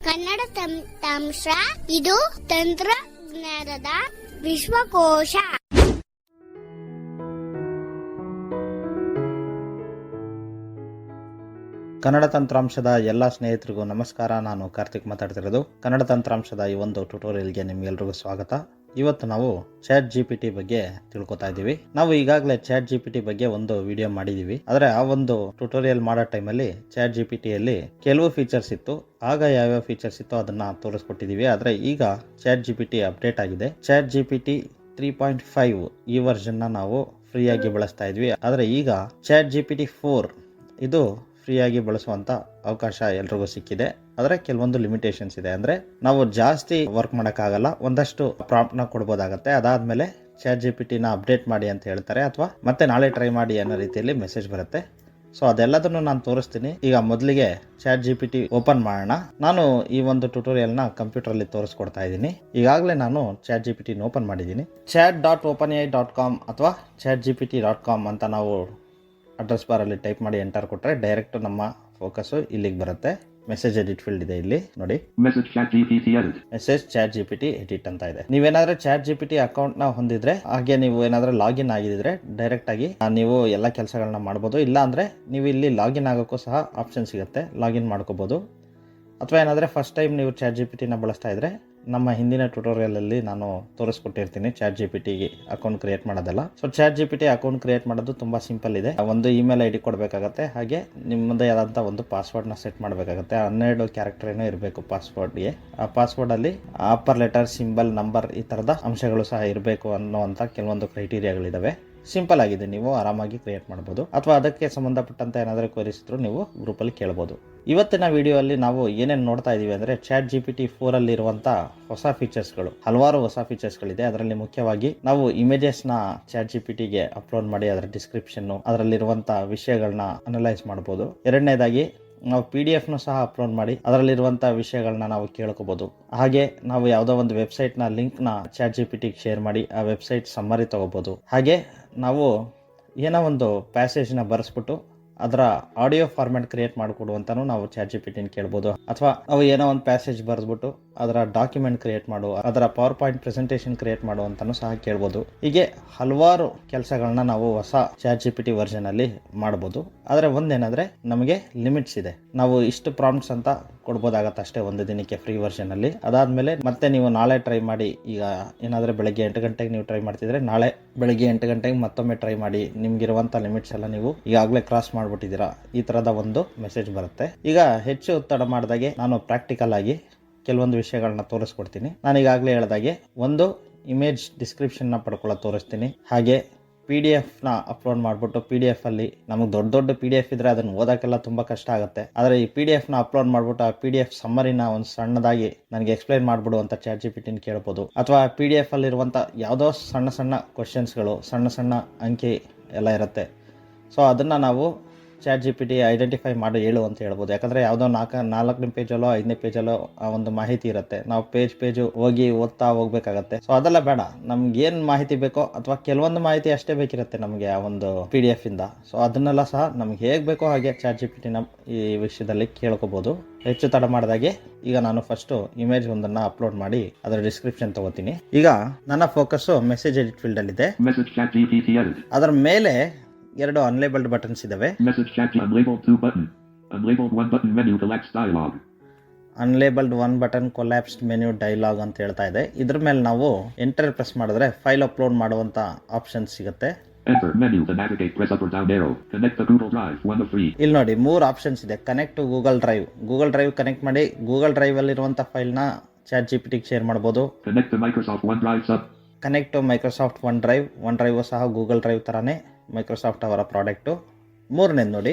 ಕನ್ನಡ ತಂತ್ರಾಂಶ ಇದು ತಂತ್ರಜ್ಞಾನದ ವಿಶ್ವಕೋಶ. ಕನ್ನಡ ತಂತ್ರಾಂಶದ ಎಲ್ಲ ಸ್ನೇಹಿತರಿಗೂ ನಮಸ್ಕಾರ. ನಾನು ಕಾರ್ತಿಕ್ ಮಾತಾಡ್ತಿರೋದು. ಕನ್ನಡ ತಂತ್ರಾಂಶದ ಈ ಒಂದು ಟ್ಯುಟೋರಿಯಲ್ಗೆ ನಿಮ್ಗೆಲ್ರಿಗೂ ಸ್ವಾಗತ. ಇವತ್ತು ನಾವು ಚಾಟ್ GPT ಬಗ್ಗೆ ತಿಳ್ಕೊತಾ ಇದ್ದೀವಿ. ನಾವು ಈಗಾಗಲೇ ಚಾಟ್ GPT ಬಗ್ಗೆ ಒಂದು ವಿಡಿಯೋ ಮಾಡಿದೀವಿ. ಆದರೆ ಆ ಒಂದು ಟ್ಯುಟೋರಿಯಲ್ ಮಾಡೋ ಟೈಮಲ್ಲಿ ಚಾಟ್ GPTಯಲ್ಲಿ ಕೆಲವು ಫೀಚರ್ಸ್ ಇತ್ತು. ಆಗ ಯಾವ್ಯಾವ ಫೀಚರ್ಸ್ ಇತ್ತು ಅದನ್ನ ತೋರಿಸ್ಕೊಟ್ಟಿದೀವಿ. ಆದರೆ ಈಗ ಚಾಟ್ GPT ಅಪ್ಡೇಟ್ ಆಗಿದೆ. ಚಾಟ್ GPT 3.5 ಈ ವರ್ಷನ್ನ ನಾವು ಫ್ರೀಯಾಗಿ ಬಳಸ್ತಾ ಇದ್ವಿ. ಆದರೆ ಈಗ ಚಾಟ್ GPT 4 ಇದು ಫ್ರೀಯಾಗಿ ಬಳಸುವಂತ ಅವಕಾಶ ಎಲ್ರಿಗೂ ಸಿಕ್ಕಿದೆ. ಆದರೆ ಕೆಲವೊಂದು ಲಿಮಿಟೇಷನ್ಸ್ ಇದೆ. ಅಂದ್ರೆ ನಾವು ಜಾಸ್ತಿ ವರ್ಕ್ ಮಾಡೋಕ್ಕಾಗಲ್ಲ, ಒಂದಷ್ಟು ಪ್ರಾಂಪ್ಟ್ನ ಕೊಡ್ಬೋದಾಗತ್ತೆ. ಅದಾದ್ಮೇಲೆ ಚಾಟ್ GPTನ ಅಪ್ಡೇಟ್ ಮಾಡಿ ಅಂತ ಹೇಳ್ತಾರೆ, ಅಥವಾ ಮತ್ತೆ ನಾಳೆ ಟ್ರೈ ಮಾಡಿ ಅನ್ನೋ ರೀತಿಯಲ್ಲಿ ಮೆಸೇಜ್ ಬರುತ್ತೆ. ಸೊ ಅದೆಲ್ಲದನ್ನು ನಾನು ತೋರಿಸ್ತೀನಿ. ಈಗ ಮೊದಲಿಗೆ ಚಾಟ್ GPT ಓಪನ್ ಮಾಡೋಣ. ನಾನು ಈ ಒಂದು ಟ್ಯುಟೋರಿಯಲ್ನ ಕಂಪ್ಯೂಟರಲ್ಲಿ ತೋರಿಸ್ಕೊಡ್ತಾ ಇದ್ದೀನಿ. ಈಗಾಗಲೇ ನಾನು ಚಾಟ್ GPTನ ಓಪನ್ ಮಾಡಿದ್ದೀನಿ. chat.openai.com ಅಥವಾ chatgpt.com ಅಂತ ನಾವು ಅಡ್ರೆಸ್ ಬಾರಲ್ಲಿ ಟೈಪ್ ಮಾಡಿ ಎಂಟರ್ ಕೊಟ್ಟರೆ ಡೈರೆಕ್ಟ್ ನಮ್ಮ ಫೋಕಸ್ ಇಲ್ಲಿಗೆ ಬರುತ್ತೆ. ಮೆಸೇಜ್ ಎಡಿಟ್ ಫೀಲ್ಡ್ ಇದೆ, ಇಲ್ಲಿ ನೋಡಿ. ಮೆಸೇಜ್ ಚಾಟ್ GPT ಎಡಿಟ್ ಅಂತ ಇದೆ. ನೀವೇನಾದ್ರೂ ಚಾಟ್ GPT ಅಕೌಂಟ್ ನ ಹೊಂದಿದ್ರೆ, ಹಾಗೆ ನೀವು ಏನಾದ್ರೂ ಲಾಗಿನ್ ಆಗಿದ್ರೆ ಡೈರೆಕ್ಟ್ ಆಗಿ ನೀವು ಎಲ್ಲ ಕೆಲಸಗಳನ್ನ ಮಾಡ್ಬೋದು. ಇಲ್ಲ ಅಂದ್ರೆ ನೀವು ಇಲ್ಲಿ ಲಾಗಿನ್ ಆಗೋಕ್ಕೂ ಸಹ ಆಪ್ಷನ್ ಸಿಗುತ್ತೆ, ಲಾಗಿನ್ ಮಾಡ್ಕೋಬಹುದು. ಅಥವಾ ಏನಾದ್ರೆ ಫಸ್ಟ್ ಟೈಮ್ ನೀವು ಚಾಟ್ GPTನ ಬಳಸ್ತಾ ಇದ್ರೆ ನಮ್ಮ ಹಿಂದಿನ ಟ್ಯುಟೋರಿಯಲ್ ಅಲ್ಲಿ ನಾನು ತೋರಿಸ್ಕೊಟ್ಟಿರ್ತೀನಿ ಚಾಟ್ GPT ಅಕೌಂಟ್ ಕ್ರಿಯೇಟ್ ಮಾಡೋದಲ್ಲ. So chat GPT account create ಮಾಡೋದು ತುಂಬಾ ಸಿಂಪಲ್ ಇದೆ. ಒಂದು ಇಮೇಲ್ ID ಕೊಡಬೇಕಾಗತ್ತೆ, ಹಾಗೆ ನಿಮ್ಮದೇ ಆದಂತ ಒಂದು ಪಾಸ್ವರ್ಡ್ ನ ಸೆಟ್ ಮಾಡಬೇಕಾಗತ್ತೆ. 12 ಕ್ಯಾರೆಕ್ಟರ್ ಏನೋ ಇರಬೇಕು ಪಾಸ್ವರ್ಡ್ಗೆ. ಆ ಪಾಸ್ವರ್ಡ್ ಅಲ್ಲಿ ಅಪ್ಪರ್ ಲೆಟರ್, ಸಿಂಬಲ್, ನಂಬರ್ ಈ ತರದ ಅಂಶಗಳು ಸಹ ಇರಬೇಕು ಅನ್ನುವಂತ ಕೆಲವೊಂದು ಕ್ರೈಟೀರಿಯಾಗಳಿದಾವೆ. ಸಿಂಪಲ್ ಆಗಿದೆ, ನೀವು ಆರಾಮಾಗಿ ಕ್ರಿಯೇಟ್ ಮಾಡಬಹುದು. ಅಥವಾ ಅದಕ್ಕೆ ಸಂಬಂಧಪಟ್ಟಂತ ಏನಾದರೂ ಕ್ವರೀಸ್ ಇದ್ರೂ ನೀವು ಗ್ರೂಪಲ್ಲಿ ಕೇಳಬಹುದು. ಇವತ್ತಿನ ವಿಡಿಯೋ ಅಲ್ಲಿ ನಾವು ಏನೇನು ನೋಡ್ತಾ ಇದೀವಿ ಅಂದ್ರೆ ಚಾಟ್ GPT 4 ಅಲ್ಲಿ ಇರುವಂತ ಹೊಸ ಫೀಚರ್ಸ್ಗಳು, ಹಲವಾರು ಹೊಸ ಫೀಚರ್ಸ್ಗಳಿದೆ. ಅದರಲ್ಲಿ ಮುಖ್ಯವಾಗಿ ನಾವು ಇಮೇಜಸ್ ನ ಚಾಟ್ GPTಗೆ ಅಪ್ಲೋಡ್ ಮಾಡಿ ಅದರ ಡಿಸ್ಕ್ರಿಪ್ಷನ್, ಅದರಲ್ಲಿರುವಂತ ವಿಷಯಗಳನ್ನ ಅನಲೈಸ್ ಮಾಡಬಹುದು. ಎರಡನೇದಾಗಿ ನಾವು PDF ನು ಸಹ ಅಪ್ಲೋಡ್ ಮಾಡಿ ಅದರಲ್ಲಿರುವಂತ ವಿಷಯಗಳನ್ನ ನಾವು ಕೇಳ್ಕೋಬಹುದು. ಹಾಗೆ ನಾವು ಯಾವುದೋ ಒಂದು ವೆಬ್ಸೈಟ್ ನ ಲಿಂಕ್ ನ ಚಾಟ್ GPTಗೆ ಶೇರ್ ಮಾಡಿ ಆ ವೆಬ್ಸೈಟ್ ಸಮ್ಮರಿ ತಗೋಬಹುದು. ಹಾಗೆ ನಾವು ಏನೋ ಒಂದು ಪ್ಯಾಸೇಜ್ ನ ಬರೆಸ್ಬಿಟ್ಟು ಅದರ ಆಡಿಯೋ ಫಾರ್ಮ್ಯಾಟ್ ಕ್ರಿಯೇಟ್ ಮಾಡಿಕೊಡುವಂತಾನು ನಾವು ಚಾಟ್ GPTನ ಕೇಳ್ಬೋದು. ಅಥವಾ ನಾವು ಏನೋ ಒಂದು ಪ್ಯಾಸೇಜ್ ಬರೆಸ್ಬಿಟ್ಟು ಅದರ ಡಾಕ್ಯುಮೆಂಟ್ ಕ್ರಿಯೇಟ್ ಮಾಡು, ಅದರ ಪವರ್ ಪಾಯಿಂಟ್ ಪ್ರೆಸೆಂಟೇಷನ್ ಕ್ರಿಯೇಟ್ ಮಾಡುವಂತಾನು ಸಹ ಕೇಳ್ಬೋದು. ಹೀಗೆ ಹಲವಾರು ಕೆಲಸಗಳನ್ನ ನಾವು ಹೊಸ ಚಾಟ್ GPT ವರ್ಷನ್ ಅಲ್ಲಿ ಮಾಡಬಹುದು. ಆದರೆ ಒಂದೇನಂದ್ರೆ ನಮಗೆ ಲಿಮಿಟ್ಸ್ ಇದೆ. ನಾವು ಇಷ್ಟು ಪ್ರಾಂಪ್ಟ್ಸ್ ಅಂತ ಕೊಡ್ಬೋದಾಗತ್ತೆ ಅಷ್ಟೇ ಒಂದು ದಿನಕ್ಕೆ ಫ್ರೀ ವರ್ಷನ್ ಅಲ್ಲಿ. ಅದಾದ್ಮೇಲೆ ಮತ್ತೆ ನೀವು ನಾಳೆ ಟ್ರೈ ಮಾಡಿ. ಈಗ ಏನಾದ್ರೆ ಬೆಳಗ್ಗೆ 8 ಗಂಟೆಗೆ ನೀವು ಟ್ರೈ ಮಾಡ್ತಿದ್ರೆ ನಾಳೆ ಬೆಳಗ್ಗೆ 8 ಗಂಟೆಗೆ ಮತ್ತೊಮ್ಮೆ ಟ್ರೈ ಮಾಡಿ. ನಿಮ್ಗಿರುವಂತ ಲಿಮಿಟ್ಸ್ ಎಲ್ಲ ನೀವು ಈಗಾಗಲೇ ಕ್ರಾಸ್ ಮಾಡ್ಬಿಟ್ಟಿದ್ದೀರಾ, ಈ ತರದ ಒಂದು ಮೆಸೇಜ್ ಬರುತ್ತೆ. ಈಗ ಹೆಚ್ಚು ಒತ್ತಡ ಮಾಡಿದಾಗೆ ನಾನು ಪ್ರಾಕ್ಟಿಕಲ್ ಆಗಿ ಕೆಲವೊಂದು ವಿಷಯಗಳನ್ನ ತೋರಿಸ್ಕೊಡ್ತೀನಿ. ನಾನು ಈಗಾಗಲೇ ಹೇಳಿದಾಗೆ ಒಂದು ಇಮೇಜ್ ಡಿಸ್ಕ್ರಿಪ್ಷನ್ ನ ಪಡ್ಕೊಳ್ಳೋದು ತೋರಿಸ್ತೀನಿ. ಹಾಗೆ PDF ನ ಅಪ್ಲೋಡ್ ಮಾಡ್ಬಿಟ್ಟು PDF ಅಲ್ಲಿ ನಮಗೆ ದೊಡ್ಡ PDF ಇದ್ರೆ ಅದನ್ನ ಓದಕ್ಕೆಲ್ಲ ತುಂಬಾ ಕಷ್ಟ ಆಗುತ್ತೆ. ಆದ್ರೆ ಈ PDF ನ ಅಪ್ಲೋಡ್ ಮಾಡ್ಬಿಟ್ಟು ಆ PDF ಸಮ್ಮರಿನ ಒಂದು ಸಣ್ಣದಾಗಿ ನನಗೆ ಎಕ್ಸ್ಪ್ಲೈನ್ ಮಾಡ್ಬಿಡು ಅಂತ ಚಾಟ್ GPTನ ಕೇಳ್ಬೋದು. ಅಥವಾ PDF ಅಲ್ಲಿ ಇರುವಂತ ಯಾವುದೋ ಸಣ್ಣ ಕ್ವಶನ್ಸ್ಗಳು, ಸಣ್ಣ ಅಂಕಿ ಎಲ್ಲ ಇರುತ್ತೆ. ಸೊ ಅದನ್ನ ನಾವು ಚಾಟ್ GPT ಐಡೆಂಟಿಫೈ ಮಾಡಿ ಹೇಳು ಅಂತ ಹೇಳ್ಬೋದು. ಯಾಕಂದ್ರೆ ಯಾವುದೋ 4ನೇ ಪೇಜಲ್ಲೋ 5ನೇ ಪೇಜಲ್ಲೋ ಆ ಒಂದು ಮಾಹಿತಿ ಇರುತ್ತೆ. ನಾವು ಪೇಜ್ ಹೋಗಿ ಓದ್ತಾ ಹೋಗ್ಬೇಕಾಗತ್ತೆ. ಸೊ ಅದೆಲ್ಲ ಬೇಡ, ನಮ್ಗೆ ಏನ್ ಮಾಹಿತಿ ಬೇಕೋ ಅಥವಾ ಕೆಲವೊಂದು ಮಾಹಿತಿ ಅಷ್ಟೇ ಬೇಕಿರುತ್ತೆ ನಮಗೆ ಆ ಒಂದು PDF ಇಂದ. ಸೊ ಅದನ್ನೆಲ್ಲ ಸಹ ನಮ್ಗೆ ಹೇಗ್ ಬೇಕೋ ಹಾಗೆ ಚಾಟ್ GPTನ ಈ ವಿಷಯದಲ್ಲಿ ಕೇಳ್ಕೋಬಹುದು. ಹೆಚ್ಚು ತಡ ಮಾಡಿದಾಗೆ ಈಗ ನಾನು ಫಸ್ಟ್ ಇಮೇಜ್ ಒಂದನ್ನ ಅಪ್ಲೋಡ್ ಮಾಡಿ ಅದರ ಡಿಸ್ಕ್ರಿಪ್ಷನ್ ತಗೋತೀನಿ. ಈಗ ನನ್ನ ಫೋಕಸ್ ಮೆಸೇಜ್ ಎಡಿಟ್ ಫೀಲ್ಡ್ ಅಲ್ಲಿ ಇದೆ. ಅದರ ಮೇಲೆ 2 ಅನ್ಲೇಬಲ್ಡ್ ಬಟನ್ಸ್ ಇದಾವೆ. Unlabelled 1 button collapsed menu dialog ಅಂತ ಹೇಳ್ತಾ ಇದೆ. ಇದ್ರ ಮೇಲೆ ನಾವು ಎಂಟರ್ ಪ್ರೆಸ್ ಮಾಡಿದ್ರೆ ಫೈಲ್ ಅಪ್ಲೋಡ್ ಮಾಡುವಂತ ಆಪ್ಷನ್ ಸಿಗುತ್ತೆ. ಇಲ್ಲಿ ನೋಡಿ 3 ಆಪ್ಷನ್ಸ್ ಇದೆ. Connect to Google Drive connect ಮಾಡಿ ಗೂಗಲ್ ಡ್ರೈವ್ ಅಲ್ಲಿರುವಂತ ಫೈಲ್ ನ ಚಾಟ್ GPTಗೆ ಶೇರ್ ಮಾಡಬಹುದು. Connect to Microsoft One Drive ಸಹ ಗೂಗಲ್ ಡ್ರೈವ್ ತರಾನೇ ಮೈಕ್ರೋಸಾಫ್ಟ್ ಅವರ ಪ್ರಾಡಕ್ಟ್. ಮೂರನೇದು ನೋಡಿ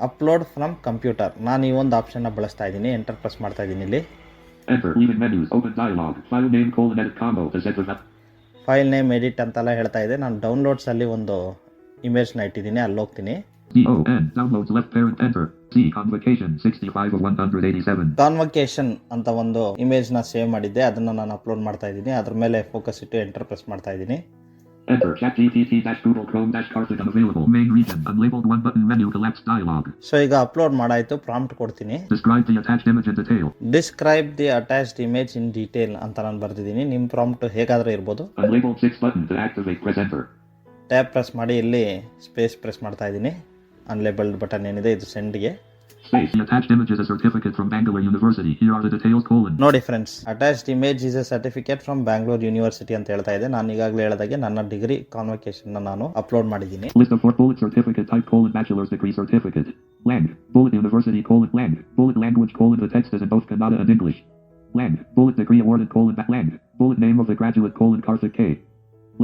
ಅಪ್ಲೋಡ್ ಫ್ರಮ್ ಕಂಪ್ಯೂಟರ್. ನಾನು ಈ ಒಂದು ಆಪ್ಷನ್ ಬಳಸ್ತಾ ಇದ್ದೀನಿ. ಎಂಟರ್ ಪ್ರೆಸ್ ಮಾಡ್ತಾ ಇದ್ದೀನಿ. ಇಲ್ಲಿ ಫೈಲ್ ನೇಮ್ ಎಡಿಟ್ ಅಂತೆಲ್ಲ ಹೇಳ್ತಾ ಇದೆ. ನಾನು ಡೌನ್ಲೋಡ್ಸ್ ಅಲ್ಲಿ ಒಂದು ಇಮೇಜ್ ನ ಇಟ್ಟಿದ್ದೀನಿ, ಅಲ್ಲಿ ಹೋಗ್ತೀನಿ. ಕಾನ್ವೊಕೇಶನ್ ಅಂತ ಒಂದು ಇಮೇಜ್ ನ ಸೇವ್ ಮಾಡಿದ್ದೆ, ಅದನ್ನ ನಾನು ಅಪ್ಲೋಡ್ ಮಾಡ್ತಾ ಇದ್ದೀನಿ. ಅದ್ರ ಮೇಲೆ ಫೋಕಸ್ ಇಟ್ಟು ಎಂಟರ್ ಪ್ರೆಸ್ ಮಾಡ್ತಾ ಇದ್ದೀನಿ. Enter ChatGPT-Google Chrome-Karthik unavailable. Main region. Unlabeled one button menu collapsed dialog. So ಈಗ ಅಪ್ಲೋಡ್ ಮಾಡಾಯಿತು. ಪ್ರಾಂಪ್ಟ್ ಕೊಡ್ತೀನಿ. Describe the attached image in detail. Describe the attached image in detail ಅಂತ ನಾನು ಬರ್ದಿದ್ದೀನಿ. ನಿಮ್ಮ ಪ್ರಾಂಪ್ಟ್ ಹೇಗಾದರೂ ಇರ್ಬೋದು. Unlabeled 6 button to activate. Press enter. Tab press ಮಾಡಿ ಇಲ್ಲಿ space press ಮಾಡ್ತಾ ಇದ್ದೀನಿ. ಅನ್ಲೇಬಲ್ಡ್ ಬಟನ್ ಏನಿದೆ ಇದು ಸೆಂಡ್ಗೆ. Space. The attached image is a certificate from Bangalore University. Here are the details: : ನೋಡಿ friends, attached image is A certificate from Bangalore university ಅಂತ ಹೇಳ್ತಾ ಇದೆ. ನಾನು ಈಗಾಗಲೇ ಹೇಳಿದಾಗೆ ನನ್ನ ಡಿಗ್ರಿ ಕಾನ್ವೊಕೇಶನ್ ನಾನು ಅಪ್ಲೋಡ್ ಮಾಡಿದ್ದೀನಿ. List of 4 bullet certificate type : bachelor's degree certificate. Lang. Bullet university : Lang. Bullet language : the text is in both Kannada and English. Lang. Bullet degree awarded : Lang. Bullet name of the graduate : Karthik K.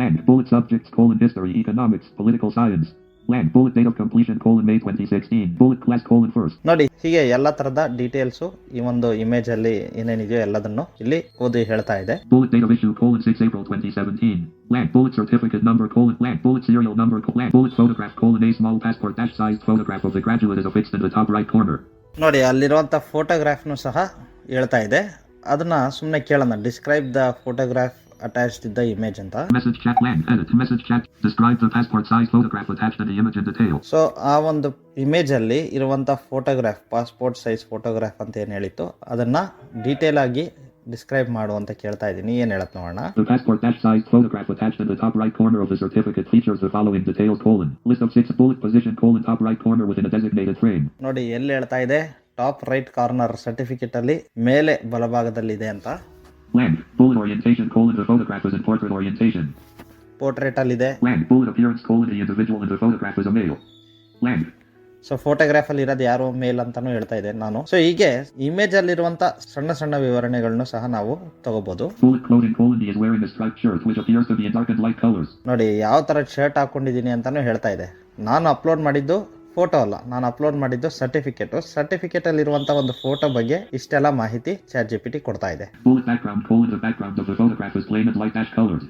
Lang. Bullet subjects : history, economics, political science. Lang. Bullet date of completion : May 2016. Bullet class : first. ನೋಡಿ, ಹೀಗೆ ಎಲ್ಲ ತರದ details ಈ ಒಂದು image ಅಲ್ಲಿ ಏನೇನಿದೆಯೋ ಎಲ್ಲದನ್ನು ಇಲ್ಲಿ ಓದಿ ಹೇಳ್ತಾ ಇದೆ. Bullet date of issue : 6 April 2017. Lang. Bullet certificate number : Lang. Bullet serial number : Lang. Bullet photograph : a small passport sized photograph of the graduate is affixed in the top right corner. ನೋಡಿ, ಅಲ್ಲಿರುವಂತ ಫೋಟೋಗ್ರಾಫ್ನು ಸಹ ಹೇಳ್ತಾ ಇದೆ. ಅದನ್ನ ಸುಮ್ಮನೆ ಕೇಳೋಣ. Describe the photograph attached the image ಅಂತ. Message chat Lang. Edit. Message chat. Describe the passport size photograph attached to the image in detail. So ಆ ಒಂದು ಇಮೇಜ್ ಅಲ್ಲಿ ಇರುವಂತ ಫೋಟೋಗ್ರಾಫ್, ಪಾಸ್ಪೋರ್ಟ್ ಸೈಜ್ ಫೋಟೋಗ್ರಾಫ್ ಅಂತ ಏನ್ ಹೇಳಿತ್ತು ಅದನ್ನ ಡೀಟೇಲ್ ಆಗಿ ಡಿಸ್ಕ್ರೈಬ್ ಮಾಡು ಅಂತ ಕೇಳ್ತಾ ಇದ್ದೀನಿ. ಏನ್ ಹೇಳತ್ ನೋಡೋಣ. The passport size photograph attached in the top right corner of the certificate features the following details: list of 6 bullet position : top right corner within a designated frame. ನೋಡಿ, ಎಲ್ಲಿ ಹೇಳ್ತಾ ಇದೆ? ಟಾಪ್ ರೈಟ್ ಕಾರ್ನರ್ ಸರ್ಟಿಫಿಕೇಟ್ ಅಲ್ಲಿ ಮೇಲೆ ಬಲಭಾಗದಲ್ಲಿ ಇದೆ ಅಂತ. Lang. Bullet orientation : the photograph is in portrait orientation. Portrait ಅಲ್ಲಿ ಇದೆ. Lang. Bullet appearance : the individual in the photograph is a male. Lang. So photograph ಅಲ್ಲಿ ಇರೋದು ಯಾರೋ ಮೇಲ್ ಅಂತಾನು ಹೇಳ್ತಾ ಇದೆ ನಾನು. ಸೊ ಹೀಗೆ ಇಮೇಜ್ ಅಲ್ಲಿರುವಂತ ಸಣ್ಣ ಸಣ್ಣ ವಿವರಣೆಗಳನ್ನು ಸಹ ನಾವು ತಗೋಬಹುದು. Bullet clothing : he is wearing a striped shirt which appears to be in dark and light colors. ನೋಡಿ, ಯಾವ ತರ ಶರ್ಟ್ ಹಾಕೊಂಡಿದ್ದೀನಿ ಅಂತಾನು ಹೇಳ್ತಾ ಇದೆ. ನಾನು ಅಪ್ಲೋಡ್ ಮಾಡಿದ್ದು ಫೋಟೋ ಅಲ್ಲ, ನಾನು ಅಪ್ಲೋಡ್ ಮಾಡಿದ್ದು ಸರ್ಟಿಫಿಕೇಟ್ ಅಲ್ಲಿ ಇರುವಂತ ಒಂದು ಫೋಟೋ ಬಗ್ಗೆ ಇಷ್ಟೆಲ್ಲ ಮಾಹಿತಿ ChatGPT ಕೊಡ್ತಾ ಇದೆ. Bullet background : the background of the photograph is plain and light ash colored.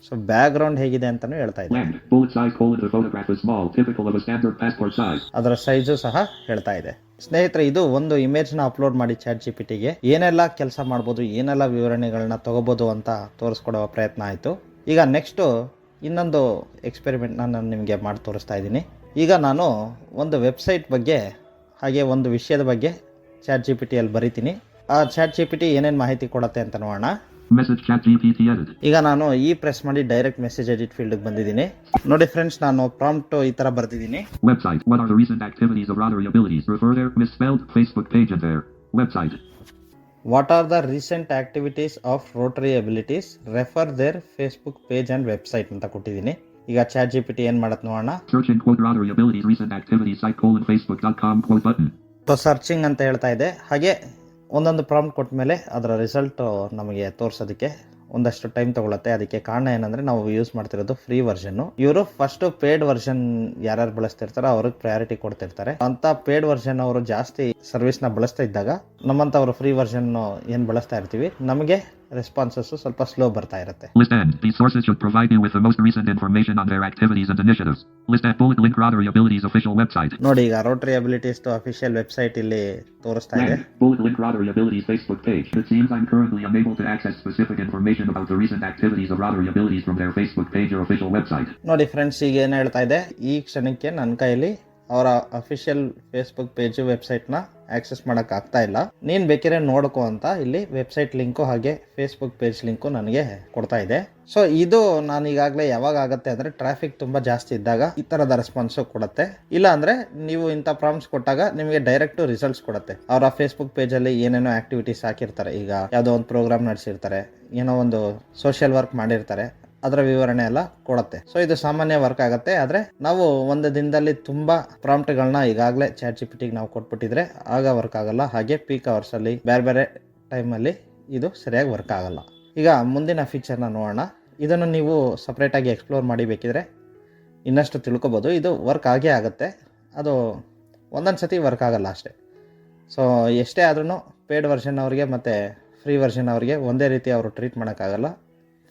So back ground ಹೇಗಿದೆ ಅಂತಾನು ಹೇಳ್ತಾ ಇದೆ. Lang. Bullet size : the photograph is small, typical of a standard passport size. ಅದರ ಸೈಜು ಸಹ ಹೇಳ್ತಾ ಇದೆ. ಸ್ನೇಹಿತರೆ, ಇದು ಒಂದು ಇಮೇಜ್ ನ ಅಪ್ಲೋಡ್ ಮಾಡಿ ChatGPTಗೆ ಏನೆಲ್ಲ ಕೆಲಸ ಮಾಡ್ಬೋದು, ಏನೆಲ್ಲ ವಿವರಣೆಗಳನ್ನ ತಗೋಬಹುದು ಅಂತ ತೋರಿಸ್ಕೊಡುವ ಪ್ರಯತ್ನ ಆಯ್ತು. ಈಗ ನೆಕ್ಸ್ಟ್ ಇನ್ನೊಂದು ಎಕ್ಸ್ಪೆರಿಮೆಂಟ್ ನಾನು ನಿಮಗೆ ಮಾಡಿ ತೋರಿಸ್ತಾ ಇದ್ದೀನಿ. ಈಗ ನಾನು ಒಂದು ವೆಬ್ಸೈಟ್ ಬಗ್ಗೆ ಹಾಗೆ ಒಂದು ವಿಷಯದ ಬಗ್ಗೆ ChatGPTಯಲ್ಲಿ ಬರೀತೀನಿ. ಆ ChatGPT ಏನೇನು ಮಾಹಿತಿ ಕೊಡುತ್ತೆ ಅಂತ ನೋಡೋಣ. Message ChatGPT edit. ಈಗ ನಾನು ಈ ಪ್ರೆಸ್ ಮಾಡಿ ಡೈರೆಕ್ಟ್ ಮೆಸೇಜ್ ಎಡಿಟ್ ಫೀಲ್ಡ್ ಬಂದಿದ್ದೀನಿ. ನೋಡಿ ಫ್ರೆಂಡ್ಸ್, ನಾನು ಪ್ರಾಂಪ್ಟ್ ಈ ತರ ಬರ್ದಿದ್ದೀನಿ. Website: what are the recent activities of Rotary Abilities? Refer there. Misspelled. Facebook page and there. Website: what are the recent activities of Rotary Abilities? Refer their Facebook page and website ಅಂತ ಕೊಟ್ಟಿದ್ದೀನಿ. ಈಗ ChatGPT ಏನ್ ಮಾಡತ್ ನೋಡೋಣ. searching : Rotary Abilities recent activities site : facebook.com button. So searching ಅಂತ ಹೇಳ್ತಾ ಇದೆ. ಹಾಗೆ ಒಂದೊಂದು ಪ್ರಾಂಪ್ಟ್ ಕೊಟ್ಟ ಮೇಲೆ ಅದರ ರಿಸಲ್ಟ್ ನಮಗೆ ತೋರಿಸೋದಕ್ಕೆ ಒಂದಷ್ಟು ಟೈಮ್ ತಗೊಳುತ್ತೆ. ಅದಕ್ಕೆ ಕಾರಣ ಏನಂದ್ರೆ ನಾವು ಯೂಸ್ ಮಾಡ್ತಿರೋದು ಫ್ರೀ ವರ್ಷನ್. ಇವರು ಫಸ್ಟ್ ಪೇಡ್ ವರ್ಷನ್ ಯಾರ್ಯಾರು ಬಳಸ್ತಿರ್ತಾರೋ ಅವ್ರಿಗೆ ಪ್ರಯಾರಿಟಿ ಕೊಡ್ತಿರ್ತಾರೆ. ಅಂತ ಪೇಡ್ ವರ್ಷನ್ ಅವರು ಜಾಸ್ತಿ ಸರ್ವಿಸ್ ನ ಬಳಸ್ತಾ ಇದ್ದಾಗ ನಮ್ಮಂತವರು ಫ್ರೀ ವರ್ಷನ್ ಏನ್ ಬಳಸ್ತಾ ಇರ್ತೀವಿ ನಮಗೆ ರೆಸ್ಪಾನ್ಸಸ್ ಸ್ವಲ್ಪ ಸ್ಲೋ ಬರ್ತಾ ಇರುತ್ತೆ. List end. These sources should provide you with the most recent information on their activities and initiatives. List at bullet link Rotary Abilities official website. ನೋಡಿ, ಈಗ ರೋಟರಿ ಅಬಿಲಿಟೀಸ್ ಅಫಿಷಿಯಲ್ ವೆಬ್ಸೈಟ್ ಇಲ್ಲಿ ತೋರಿಸ್ತಾ ಇದೆ. Bullet link Rotary Abilities Facebook page. It seems I'm currently unable to access specific information about the recent activities of Rotary Abilities from their Facebook page or official website. ನೋಡಿ friends, ಈಗ ಏನ್ ಹೇಳ್ತಾ ಇದೆ, ಈ ಕ್ಷಣಕ್ಕೆ ನನ್ನ ಕೈಯಲ್ಲಿ ಅವರ ಅಫಿಷಿಯಲ್ ಫೇಸ್ಬುಕ್ ಪೇಜ್ ವೆಬ್ಸೈಟ್ ನ ಆಕ್ಸೆಸ್ ಮಾಡಕ್ ಆಗ್ತಾ ಇಲ್ಲ. ನೀನ್ ಬೇಕಿದ್ರೆ ನೋಡ್ಕೋ ಅಂತ ಇಲ್ಲಿ ವೆಬ್ಸೈಟ್ ಲಿಂಕು ಹಾಗೆ ಫೇಸ್ಬುಕ್ ಪೇಜ್ ಲಿಂಕು ನನಗೆ ಕೊಡ್ತಾ ಇದೆ. ಸೊ ಇದು ನಾನು ಈಗಾಗಲೇ ಯಾವಾಗ ಆಗುತ್ತೆ ಅಂದ್ರೆ ಟ್ರಾಫಿಕ್ ತುಂಬಾ ಜಾಸ್ತಿ ಇದ್ದಾಗ ಈ ತರದ ರೆಸ್ಪಾನ್ಸ್ ಕೊಡುತ್ತೆ. ಇಲ್ಲ ಅಂದ್ರೆ ನೀವು ಇಂಥ ಪ್ರಾಂಪ್ಟ್ಸ್ ಕೊಟ್ಟಾಗ ನಿಮಗೆ ಡೈರೆಕ್ಟ್ ರಿಸಲ್ಟ್ಸ್ ಕೊಡುತ್ತೆ. ಅವರ ಫೇಸ್ಬುಕ್ ಪೇಜ್ ಅಲ್ಲಿ ಏನೇನೋ ಆಕ್ಟಿವಿಟೀಸ್ ಹಾಕಿರ್ತಾರೆ. ಈಗ ಯಾವುದೋ ಒಂದು ಪ್ರೋಗ್ರಾಮ್ ನಡೆಸಿರ್ತಾರೆ, ಏನೋ ಒಂದು ಸೋಷಿಯಲ್ ವರ್ಕ್ ಮಾಡಿರ್ತಾರೆ, ಅದರ ವಿವರಣೆ ಎಲ್ಲ ಕೊಡುತ್ತೆ. ಸೊ ಇದು ಸಾಮಾನ್ಯ ವರ್ಕ್ ಆಗುತ್ತೆ. ಆದ್ರೆ ನಾವು ಒಂದು ದಿನದಲ್ಲಿ ತುಂಬಾ ಪ್ರಾಂಪ್ಟ್ಗಳನ್ನ ಈಗಾಗಲೇ ChatGPTಗೆ ನಾವು ಕೊಟ್ಬಿಟ್ಟಿದ್ರೆ ಆಗ ವರ್ಕ್ ಆಗಲ್ಲ. ಹಾಗೆ ಪೀಕ್ ಅವರ್ಸ್ ಅಲ್ಲಿ ಬೇರೆ ಬೇರೆ ಟೈಮಲ್ಲಿ ಇದು ಸರಿಯಾಗಿ ವರ್ಕ್ ಆಗಲ್ಲ. ಈಗ ಮುಂದಿನ ಫೀಚರ್ನ ನೋಡೋಣ. ಇದನ್ನು ನೀವು ಸಪ್ರೇಟ್ ಆಗಿ ಎಕ್ಸ್ಪ್ಲೋರ್ ಮಾಡಿ ಬೇಕಿದ್ರೆ ಇನ್ನಷ್ಟು ತಿಳ್ಕೊಬೋದು. ಇದು ವರ್ಕ್ ಆಗೇ ಆಗುತ್ತೆ. ಅದು ಒಂದೊಂದು ಸತಿ ವರ್ಕ್ ಆಗಲ್ಲ ಅಷ್ಟೇ. ಸೊ ಎಷ್ಟೇ ಆದ್ರೂ ಪೇಡ್ ವರ್ಷನ್ ಅವ್ರಿಗೆ ಮತ್ತು ಫ್ರೀ ವರ್ಷನ್ ಅವ್ರಿಗೆ ಒಂದೇ ರೀತಿ ಅವರು ಟ್ರೀಟ್ ಮಾಡೋಕ್ಕಾಗಲ್ಲ.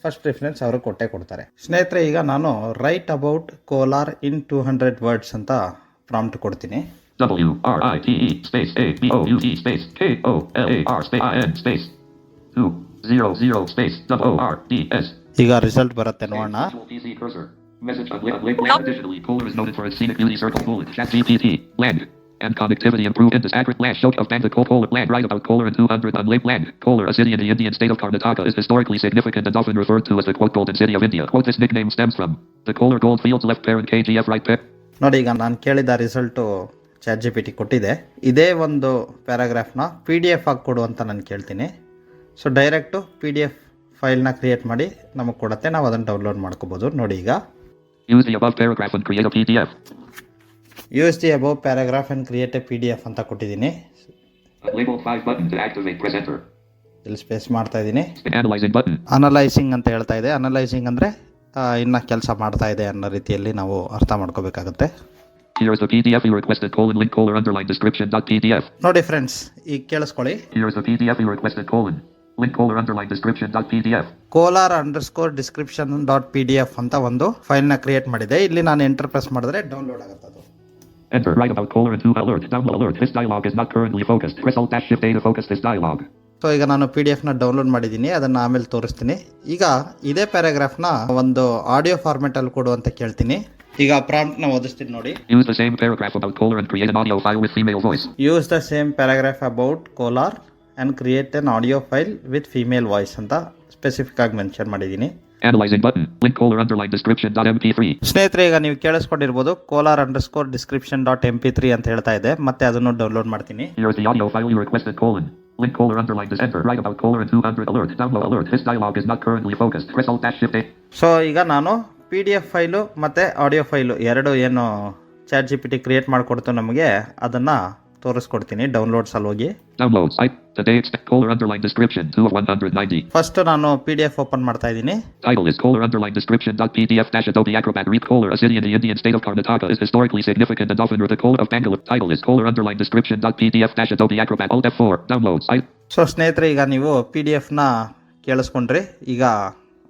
ಫಸ್ಟ್ ಪ್ರಿಫರೆನ್ಸ್ ಅವರು ಕೊಡ್ತಾರೆ. ಸ್ನೇಹಿತರೆ, ಈಗ ನಾನು write about Kolar in 200 words ಅಂತ ಪ್ರಾಂಪ್ಟ್ ಕೊಡ್ತೀನಿ. WRITE space ABOUT space KOLAR space IN space 200 space WORDS ಈಗ ರಿಸಲ್ಟ್ ಬರುತ್ತೆ ನೋಡೋಣ. Virtual PC cursor. Message on link land. Additionally, Kohler is noted for its scenic beauty circle bullet. ChatGPT. Land. And connectivity improved in this accurate flash show of Bangkok Kohler land. Write about Kohler in 200 on link land. Kohler, a city in the Indian state of Karnataka, is historically significant and often referred to as the quote golden city of India. Quote, this nickname stems from the Kohler gold fields left parent KGF right pair. ನೋಡಿ, ಈಗ ನಾನು ಕೇಳಿದ result ChatGPT ಕೊಟ್ಟಿದೆ. ಇದೇ ಒಂದು ಪ್ಯಾರಾಗ್ರಾಫ್ನ PDF ಆಗಿ ಕೊಡು ಅಂತ ನಾನು ಕೇಳ್ತೀನಿ. ಸೊ ಡೈರೆಕ್ಟು PDF ಫೈಲ್ನ ಕ್ರಿಯೇಟ್ ಮಾಡಿ ನಮಗೆ ಕೊಡುತ್ತೆ, ನಾವು ಅದನ್ನು ಡೌನ್ಲೋಡ್ ಮಾಡ್ಕೋಬೋದು. ನೋಡಿ, ಈಗ Use the above paragraph and create a PDF. Use the above paragraph and create A PDF ಅಂತ ಕೊಟ್ಟಿದ್ದೀನಿ. Label 5 button to activate, press enter. ಇಲ್ಲಿ ಸ್ಪೇಸ್ ಮಾಡ್ತಾ ಇದ್ದೀನಿ. Analyzing button. ಅನಲೈಸಿಂಗ್ ಅಂತ ಹೇಳ್ತಾ ಇದೆ. ಅನಲೈಸಿಂಗ್ ಅಂದರೆ ಇನ್ನು ಕೆಲಸ ಮಾಡ್ತಾ ಇದೆ ಅನ್ನೋ ರೀತಿಯಲ್ಲಿ ನಾವು ಅರ್ಥ ಮಾಡ್ಕೋಬೇಕಾಗುತ್ತೆ. Here is the PDF you requested, link underline description.pdf. ನೋಡಿ ಫ್ರೆಂಡ್ಸ್, ಈಗ ಕೇಳಿಸ್ಕೊಳ್ಳಿ. Here is the PDF you requested, link underline description.pdf. kolar_description.pdf ಅಂತ ಒಂದು ಫೈಲ್ನ ಕ್ರಿಯೇಟ್ ಮಾಡಿದೆ. ಇಲ್ಲಿ ನಾನು ಎಂಟರ್ ಪ್ರೆಸ್ ಮಾಡಿದ್ರೆ ಡೌನ್ಲೋಡ್ ಆಗುತ್ತೆ ಅದು. Enter. Write about Kohler and 2 alert. Download alert. This dialog is not currently focused. Press Alt-Shift-A to focus this dialog. So ಈಗ ನಾನು PDF ನ ಡೌನ್ಲೋಡ್ ಮಾಡಿದ್ದೀನಿ, ಅದನ್ನು ಆಮೇಲೆ ತೋರಿಸ್ತೀನಿ. ಈಗ ಇದೇ ಪ್ಯಾರಾಗ್ರಾಫ್ನ ಒಂದು ಆಡಿಯೋ ಫಾರ್ಮೆಟಲ್ಲಿ ಕೊಡು ಅಂತ ಕೇಳ್ತೀನಿ. ಈಗ ಪ್ರಾಂಪ್ಟ್ನ ಓದಿಸ್ತೀನಿ ನೋಡಿ. Use the same paragraph about Kohler and create an audio file with female voice. Use the same paragraph about Kolar and create N audio file with female voice ಅಂತ ಸ್ಪೆಸಿಫಿಕ್ ಆಗಿ ಮೆನ್ಷನ್ ಮಾಡಿದ್ದೀನಿ. Analyzing button. Link Kohler underline description.mp3. ಸ್ನೇಹಿತರೆ, ಈಗ ನೀವು ಕೇಳಿಸ್ಕೊಂಡಿರ್ಬೋದು kolar_description.mp3 ಅಂತ ಹೇಳ್ತಾ ಇದೆ. ಮತ್ತೆ ಅದನ್ನು ಡೌನ್ಲೋಡ್ ಮಾಡ್ತೀನಿ. Here is the audio file you requested, link Kohler underline this. Enter. Write about Kohler and 200 alert. Download alert. This dialog is not currently focused. Press Alt-Shift-A. So ಈಗ ನಾನು PDF ಫೈಲು ಮತ್ತು audio file ಎರಡು ಏನು ChatGPT create ಮಾಡಿಕೊಡ್ತು ನಮಗೆ, ಅದನ್ನು ತೋರಿಸ್ಕೊಡ್ತೀನಿ. ಡೌನ್ಲೋಡ್ಸಲ್ಲಿ ಹೋಗಿ Downloads. Today expect Kohler underline description 2 of 190. First ನಾನು PDF ಓಪನ್ ಮಾಡ್ತಾ ಇದ್ದೀನಿ. Title is Kohler underline description.pdf Adobe Acrobat. Read Kohler, a city in the Indian state of Karnataka, is historically significant and often the Kohler of Bangalore. Title is Kohler underline description.pdf Adobe Acrobat. Alt F4. Downloads. So ಸ್ನೇಹಿತರೆ, ಈಗ ನೀವು PDF ನ ಕೇಳಿಸ್ಕೊಂಡ್ರಿ. ಈಗ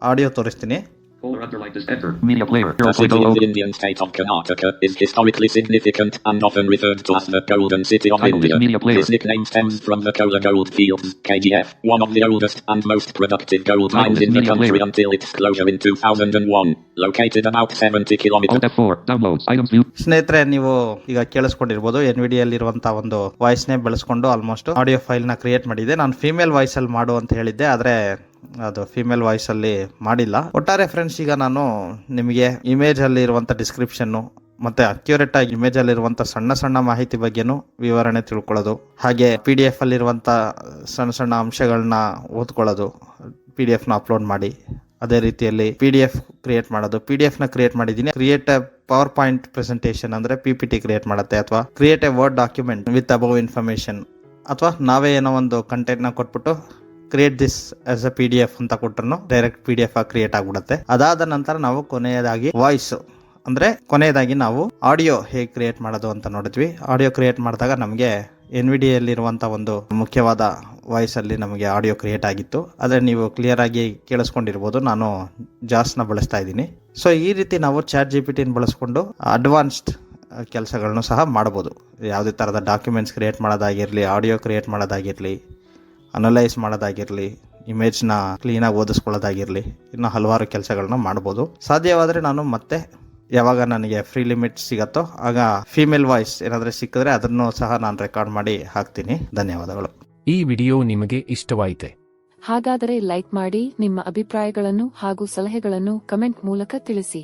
audio ತೋರಿಸ್ತೀನಿ. Kohler underline this. Enter. Media player. The city in the Indian state of Karnataka is historically significant and often referred to as the Golden City of Title is India. media player. This nickname stems from the Kohler Gold Fields, KGF, one of the oldest and most productive gold Title mines is in the media country player. until its closure in 2001, located about 70 kilometers. Alt F4. Downloads. Items view. ಸ್ನೇಹಿತರೆ, ನೀವು ಈಗ ಕೇಳಿಸ್ಕೊಂಡಿರ್ಬೋದು NVIDIA ಒಂದು ವಾಯ್ಸ್ನೇ ಬೆಳೆಸ್ಕೊಂಡು almost audio ಫೈಲ್ನ create ಮಾಡಿದೆ. ನಾನು female ವಾಯ್ಸಲ್ಲಿ ಮಾಡು ಅಂತ ಹೇಳಿದ್ದೆ, ಆದರೆ ಅದು ಫೀಮೇಲ್ ವಾಯ್ಸಲ್ಲಿ ಮಾಡಿಲ್ಲ. ಒಟ್ಟಾರೆ ಫ್ರೆಂಡ್ಸ್, ಈಗ ನಾನು ನಿಮಗೆ ಇಮೇಜಲ್ಲಿ ಇರುವಂಥ ಡಿಸ್ಕ್ರಿಪ್ಷನ್ನು ಮತ್ತು ಅಕ್ಯುರೇಟ್ ಆಗಿ ಇಮೇಜಲ್ಲಿರುವಂಥ ಸಣ್ಣ ಸಣ್ಣ ಮಾಹಿತಿ ಬಗ್ಗೆನೂ ವಿವರಣೆ ತಿಳ್ಕೊಳ್ಳೋದು, ಹಾಗೆ PDF ಅಲ್ಲಿರುವಂಥ ಸಣ್ಣ ಸಣ್ಣ ಅಂಶಗಳನ್ನ ಓದ್ಕೊಳ್ಳೋದು, PDF ನ ಅಪ್ಲೋಡ್ ಮಾಡಿ ಅದೇ ರೀತಿಯಲ್ಲಿ PDF ಕ್ರಿಯೇಟ್ ಮಾಡೋದು. PDF ನ ಕ್ರಿಯೇಟ್ ಮಾಡಿದ್ದೀನಿ. Create A power point presentation ಅಂದರೆ PPT ಕ್ರಿಯೇಟ್ ಮಾಡುತ್ತೆ, ಅಥವಾ create A word document with above information, ಅಥವಾ ನಾವೇ ಏನೋ ಒಂದು ಕಂಟೆಂಟ್ನ ಕೊಟ್ಬಿಟ್ಟು create this as A PDF ಅಂತ ಕೊಟ್ಟರು ಡೈರೆಕ್ಟ್ PDF ಆಗಿ ಕ್ರಿಯೇಟ್ ಆಗಿಬಿಡುತ್ತೆ. ಅದಾದ ನಂತರ ನಾವು ಕೊನೆಯದಾಗಿ ವಾಯ್ಸ್ ಅಂದರೆ ಕೊನೆಯದಾಗಿ ನಾವು ಆಡಿಯೋ ಹೇಗೆ ಕ್ರಿಯೇಟ್ ಮಾಡೋದು ಅಂತ ನೋಡಿದ್ವಿ. ಆಡಿಯೋ ಕ್ರಿಯೇಟ್ ಮಾಡಿದಾಗ ನಮಗೆ NVIDIA ಒಂದು ಮುಖ್ಯವಾದ ವಾಯ್ಸಲ್ಲಿ ನಮಗೆ ಆಡಿಯೋ ಕ್ರಿಯೇಟ್ ಆಗಿತ್ತು. ಆದರೆ ನೀವು ಕ್ಲಿಯರ್ ಆಗಿ ಕೇಳಿಸ್ಕೊಂಡಿರ್ಬೋದು, ನಾನು ಜಾಸ್ನ ಬಳಸ್ತಾ ಇದ್ದೀನಿ. ಸೊ ಈ ರೀತಿ ನಾವು ChatGPT ಬಳಸ್ಕೊಂಡು ಅಡ್ವಾನ್ಸ್ಡ್ ಕೆಲಸಗಳನ್ನು ಸಹ ಮಾಡ್ಬೋದು. ಯಾವುದೇ ಥರದ ಡಾಕ್ಯುಮೆಂಟ್ಸ್ ಕ್ರಿಯೇಟ್ ಮಾಡೋದಾಗಿರಲಿ, ಆಡಿಯೋ ಕ್ರಿಯೇಟ್ ಮಾಡೋದಾಗಿರಲಿ, ಅನಲೈಸ್ ಮಾಡೋದಾಗಿರಲಿ, ಇಮೇಜ್ನ ಕ್ಲೀನಾಗಿ ಓದಿಸ್ಕೊಳ್ಳೋದಾಗಿರಲಿ, ಇನ್ನು ಹಲವಾರು ಕೆಲಸಗಳನ್ನ ಮಾಡ್ಬೋದು. ಸಾಧ್ಯವಾದರೆ ನಾನು ಮತ್ತೆ ಯಾವಾಗ ನನಗೆ ಫ್ರೀ ಲಿಮಿಟ್ ಸಿಗತ್ತೋ ಆಗ ಫೀಮೇಲ್ ವಾಯ್ಸ್ ಏನಾದರೂ ಸಿಕ್ಕಿದ್ರೆ ಅದನ್ನು ಸಹ ನಾನು ರೆಕಾರ್ಡ್ ಮಾಡಿ ಹಾಕ್ತೀನಿ. ಧನ್ಯವಾದಗಳು. ಈ ವಿಡಿಯೋ ನಿಮಗೆ ಇಷ್ಟವಾಯಿತೆ? ಹಾಗಾದರೆ ಲೈಕ್ ಮಾಡಿ, ನಿಮ್ಮ ಅಭಿಪ್ರಾಯಗಳನ್ನು ಹಾಗೂ ಸಲಹೆಗಳನ್ನು ಕಮೆಂಟ್ ಮೂಲಕ ತಿಳಿಸಿ.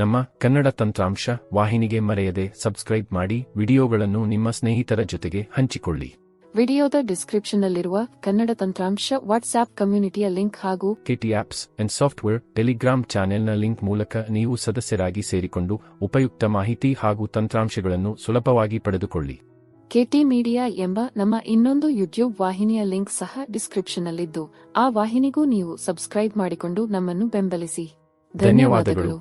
ನಮ್ಮ ಕನ್ನಡ ತಂತ್ರಾಂಶ ವಾಹಿನಿಗೆ ಮರೆಯದೆ ಸಬ್ಸ್ಕ್ರೈಬ್ ಮಾಡಿ, ವಿಡಿಯೋಗಳನ್ನು ನಿಮ್ಮ ಸ್ನೇಹಿತರ ಜೊತೆಗೆ ಹಂಚಿಕೊಳ್ಳಿ. ವಿಡಿಯೋದ ಡಿಸ್ಕ್ರಿಪ್ಷನ್ನಲ್ಲಿರುವ ಕನ್ನಡ ತಂತ್ರಾಂಶ ವಾಟ್ಸ್ಆಪ್ ಕಮ್ಯುನಿಟಿಯ ಲಿಂಕ್ ಹಾಗೂ KT apps and software Telegram ಚಾನೆಲ್ನ ಲಿಂಕ್ ಮೂಲಕ ನೀವು ಸದಸ್ಯರಾಗಿ ಸೇರಿಕೊಂಡು ಉಪಯುಕ್ತ ಮಾಹಿತಿ ಹಾಗೂ ತಂತ್ರಾಂಶಗಳನ್ನು ಸುಲಭವಾಗಿ ಪಡೆದುಕೊಳ್ಳಿ. KT ಮೀಡಿಯಾ ಎಂಬ ನಮ್ಮ ಇನ್ನೊಂದು ಯೂಟ್ಯೂಬ್ ವಾಹಿನಿಯ ಲಿಂಕ್ ಸಹ ಡಿಸ್ಕ್ರಿಪ್ಷನ್ನಲ್ಲಿದ್ದು, ಆ ವಾಹಿನಿಗೂ ನೀವು ಸಬ್ಸ್ಕ್ರೈಬ್ ಮಾಡಿಕೊಂಡು ನಮ್ಮನ್ನು ಬೆಂಬಲಿಸಿ. ಧನ್ಯವಾದಗಳು.